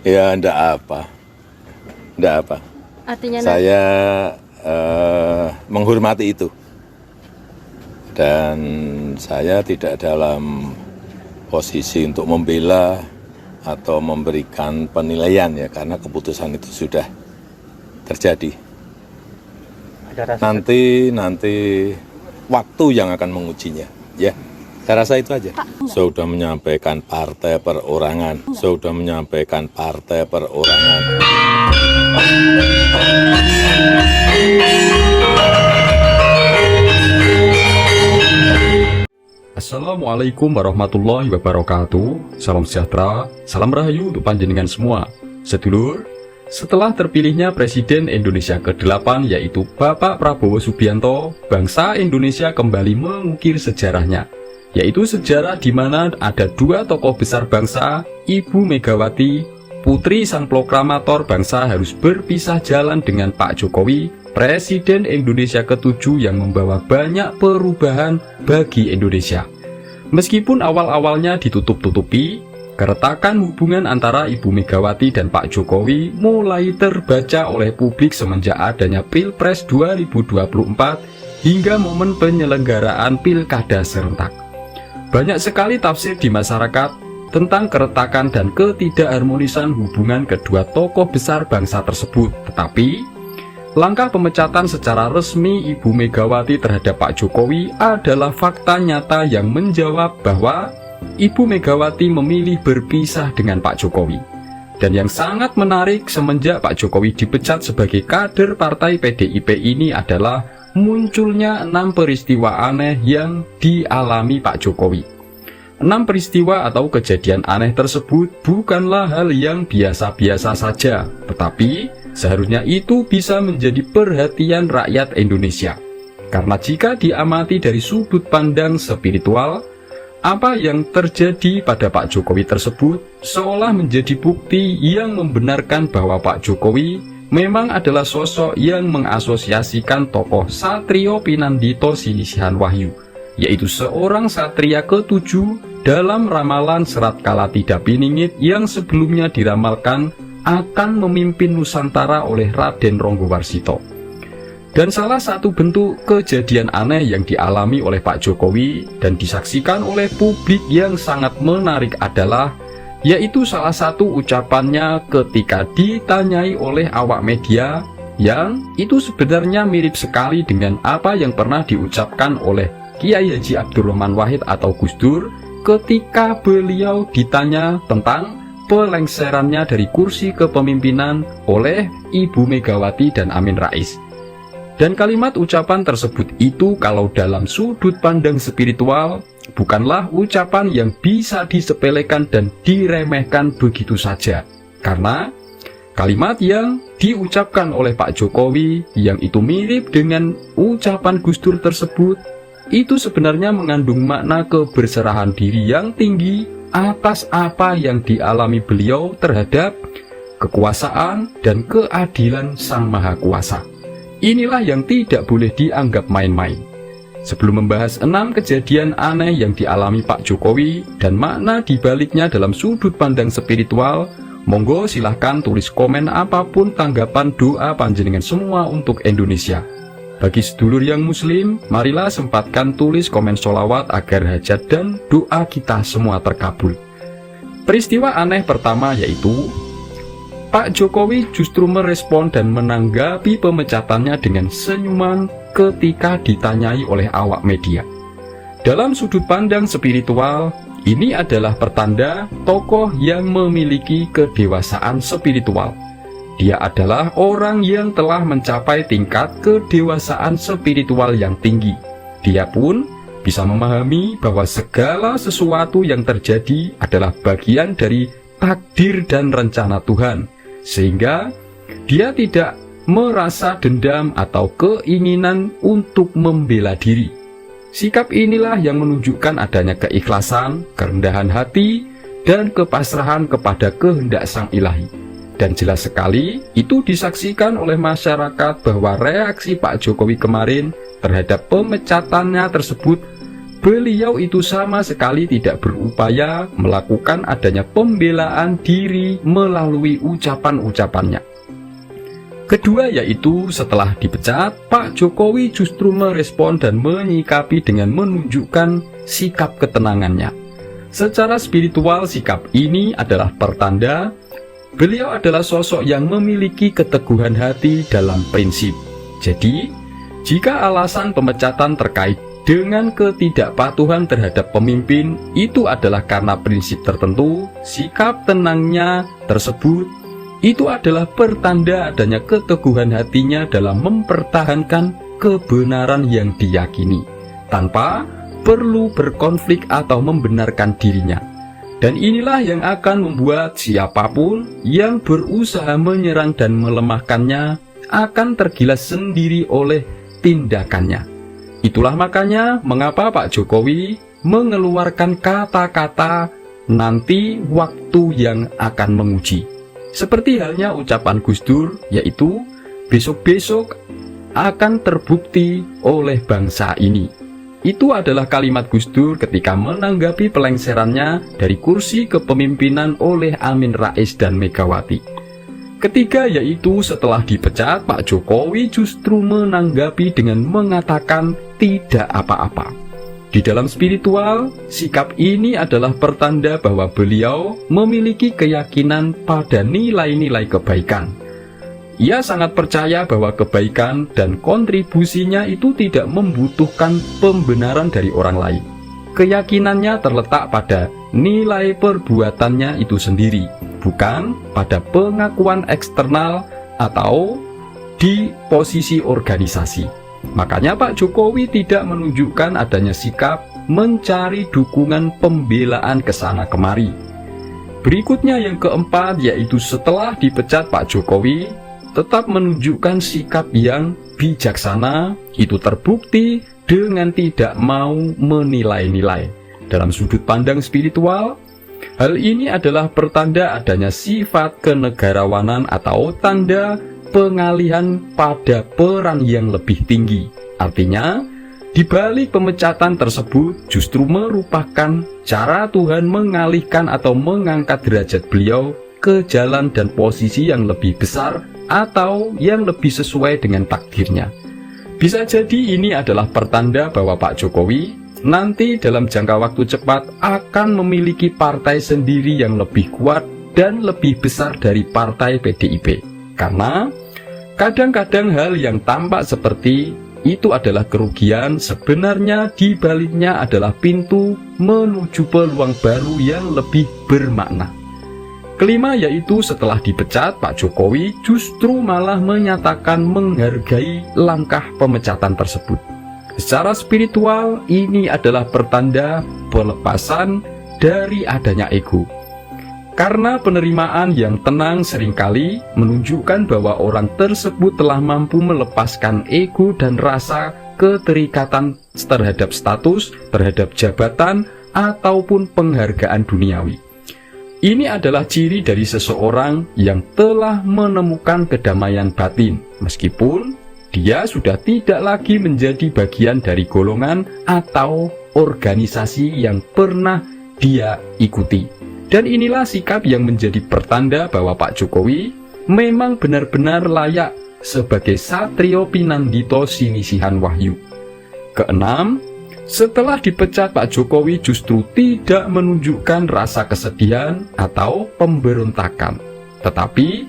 Ya, enggak apa. Artinya Saya menghormati itu. Dan saya tidak dalam posisi untuk membela atau memberikan penilaian ya, karena keputusan itu sudah terjadi. Nanti waktu yang akan mengujinya, ya. Saya rasa itu aja. Sudah menyampaikan partai perorangan. Assalamualaikum warahmatullahi wabarakatuh. Salam sejahtera, salam rahayu untuk panjenengan semua. Sedulur, setelah terpilihnya Presiden Indonesia ke-8 yaitu Bapak Prabowo Subianto, bangsa Indonesia kembali mengukir sejarahnya, yaitu sejarah di mana ada dua tokoh besar bangsa, Ibu Megawati, putri sang proklamator bangsa, harus berpisah jalan dengan Pak Jokowi, Presiden Indonesia ke-7 yang membawa banyak perubahan bagi Indonesia. Meskipun awal-awalnya ditutup-tutupi, keretakan hubungan antara Ibu Megawati dan Pak Jokowi mulai terbaca oleh publik semenjak adanya Pilpres 2024 hingga momen penyelenggaraan Pilkada serentak. Banyak sekali tafsir di masyarakat tentang keretakan dan ketidakharmonisan hubungan kedua tokoh besar bangsa tersebut. Tetapi, langkah pemecatan secara resmi Ibu Megawati terhadap Pak Jokowi adalah fakta nyata yang menjawab bahwa Ibu Megawati memilih berpisah dengan Pak Jokowi. Dan yang sangat menarik semenjak Pak Jokowi dipecat sebagai kader partai PDIP ini adalah munculnya 6 peristiwa aneh yang dialami Pak Jokowi. 6 peristiwa atau kejadian aneh tersebut bukanlah hal yang biasa-biasa saja, tetapi seharusnya itu bisa menjadi perhatian rakyat Indonesia. Karena jika diamati dari sudut pandang spiritual, apa yang terjadi pada Pak Jokowi tersebut seolah menjadi bukti yang membenarkan bahwa Pak Jokowi memang adalah sosok yang mengasosiasikan tokoh Satrio Pinandito Sinisihan Wahyu, yaitu seorang satria ke-7 dalam ramalan Serat Kalatidha Piningit yang sebelumnya diramalkan akan memimpin Nusantara oleh Raden Ronggowarsito. Dan salah satu bentuk kejadian aneh yang dialami oleh Pak Jokowi dan disaksikan oleh publik yang sangat menarik adalah, yaitu salah satu ucapannya ketika ditanyai oleh awak media, yang itu sebenarnya mirip sekali dengan apa yang pernah diucapkan oleh Kiai Haji Abdurrahman Wahid atau Gus Dur ketika beliau ditanya tentang pelengserannya dari kursi kepemimpinan oleh Ibu Megawati dan Amin Rais. Dan kalimat ucapan tersebut itu kalau dalam sudut pandang spiritual bukanlah ucapan yang bisa disepelekan dan diremehkan begitu saja. Karena kalimat yang diucapkan oleh Pak Jokowi yang itu mirip dengan ucapan Gus Dur tersebut, itu sebenarnya mengandung makna keberserahan diri yang tinggi atas apa yang dialami beliau terhadap kekuasaan dan keadilan Sang Maha Kuasa. Inilah yang tidak boleh dianggap main-main. Sebelum membahas 6 kejadian aneh yang dialami Pak Jokowi dan makna dibaliknya dalam sudut pandang spiritual, monggo silahkan tulis komen apapun tanggapan doa panjenengan semua untuk Indonesia. Bagi sedulur yang muslim, marilah sempatkan tulis komen sholawat agar hajat dan doa kita semua terkabul. Peristiwa aneh pertama yaitu Pak Jokowi justru merespon dan menanggapi pemecatannya dengan senyuman ketika ditanyai oleh awak media. Dalam sudut pandang spiritual, ini adalah pertanda tokoh yang memiliki kedewasaan spiritual. Dia adalah orang yang telah mencapai tingkat kedewasaan spiritual yang tinggi. Dia pun bisa memahami bahwa segala sesuatu yang terjadi adalah bagian dari takdir dan rencana Tuhan, sehingga dia tidak merasa dendam atau keinginan untuk membela diri. Sikap inilah yang menunjukkan adanya keikhlasan, kerendahan hati, dan kepasrahan kepada kehendak Sang Ilahi. Dan jelas sekali itu disaksikan oleh masyarakat bahwa reaksi Pak Jokowi kemarin terhadap pemecatannya tersebut beliau itu sama sekali tidak berupaya melakukan adanya pembelaan diri melalui ucapan-ucapannya. Kedua yaitu setelah dipecat, Pak Jokowi justru merespon dan menyikapi dengan menunjukkan sikap ketenangannya. Secara spiritual, sikap ini adalah pertanda beliau adalah sosok yang memiliki keteguhan hati dalam prinsip. Jadi, jika alasan pemecatan terkait dengan ketidakpatuhan terhadap pemimpin itu adalah karena prinsip tertentu, sikap tenangnya tersebut itu adalah pertanda adanya keteguhan hatinya dalam mempertahankan kebenaran yang diyakini, tanpa perlu berkonflik atau membenarkan dirinya. Dan inilah yang akan membuat siapapun yang berusaha menyerang dan melemahkannya akan tergilas sendiri oleh tindakannya. Itulah makanya mengapa Pak Jokowi mengeluarkan kata-kata nanti waktu yang akan menguji. Seperti halnya ucapan Gus Dur, yaitu besok-besok akan terbukti oleh bangsa ini. Itu adalah kalimat Gus Dur ketika menanggapi pelengserannya dari kursi kepemimpinan oleh Amin Rais dan Megawati. Ketiga yaitu setelah dipecat, Pak Jokowi justru menanggapi dengan mengatakan tidak apa-apa. Di dalam spiritual, sikap ini adalah pertanda bahwa beliau memiliki keyakinan pada nilai-nilai kebaikan. Ia sangat percaya bahwa kebaikan dan kontribusinya itu tidak membutuhkan pembenaran dari orang lain. Keyakinannya terletak pada nilai perbuatannya itu sendiri, bukan pada pengakuan eksternal atau di posisi organisasi. Makanya Pak Jokowi tidak menunjukkan adanya sikap mencari dukungan pembelaan ke sana kemari. Berikutnya yang keempat yaitu setelah dipecat, Pak Jokowi tetap menunjukkan sikap yang bijaksana, itu terbukti dengan tidak mau menilai-nilai. Dalam sudut pandang spiritual, hal ini adalah pertanda adanya sifat kenegarawanan atau tanda pengalihan pada peran yang lebih tinggi. Artinya, di balik pemecatan tersebut justru merupakan cara Tuhan mengalihkan atau mengangkat derajat beliau ke jalan dan posisi yang lebih besar atau yang lebih sesuai dengan takdirnya. Bisa jadi ini adalah pertanda bahwa Pak Jokowi nanti dalam jangka waktu cepat akan memiliki partai sendiri yang lebih kuat dan lebih besar dari partai PDIP. Karena kadang-kadang hal yang tampak seperti itu adalah kerugian, sebenarnya di baliknya adalah pintu menuju peluang baru yang lebih bermakna. Kelima yaitu setelah dipecat, Pak Jokowi justru malah menyatakan menghargai langkah pemecatan tersebut. Secara spiritual, ini adalah pertanda pelepasan dari adanya ego. Karena penerimaan yang tenang seringkali menunjukkan bahwa orang tersebut telah mampu melepaskan ego dan rasa keterikatan terhadap status, terhadap jabatan, ataupun penghargaan duniawi. Ini adalah ciri dari seseorang yang telah menemukan kedamaian batin, meskipun dia sudah tidak lagi menjadi bagian dari golongan atau organisasi yang pernah dia ikuti. Dan inilah sikap yang menjadi pertanda bahwa Pak Jokowi memang benar-benar layak sebagai Satrio Pinandito Sinisihan Wahyu. Keenam, setelah dipecat, Pak Jokowi justru tidak menunjukkan rasa kesedihan atau pemberontakan, tetapi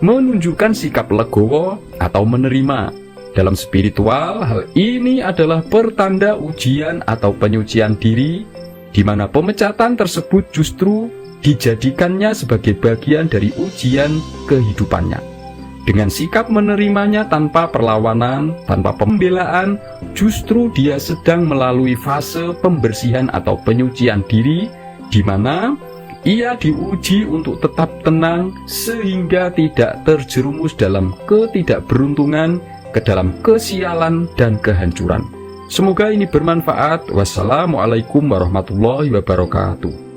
menunjukkan sikap legowo atau menerima. Dalam spiritual, hal ini adalah pertanda ujian atau penyucian diri, di mana pemecatan tersebut justru dijadikannya sebagai bagian dari ujian kehidupannya. Dengan sikap menerimanya tanpa perlawanan, tanpa pembelaan, justru dia sedang melalui fase pembersihan atau penyucian diri, di mana ia diuji untuk tetap tenang sehingga tidak terjerumus dalam ketidakberuntungan, ke dalam kesialan dan kehancuran. Semoga ini bermanfaat. Wassalamualaikum warahmatullahi wabarakatuh.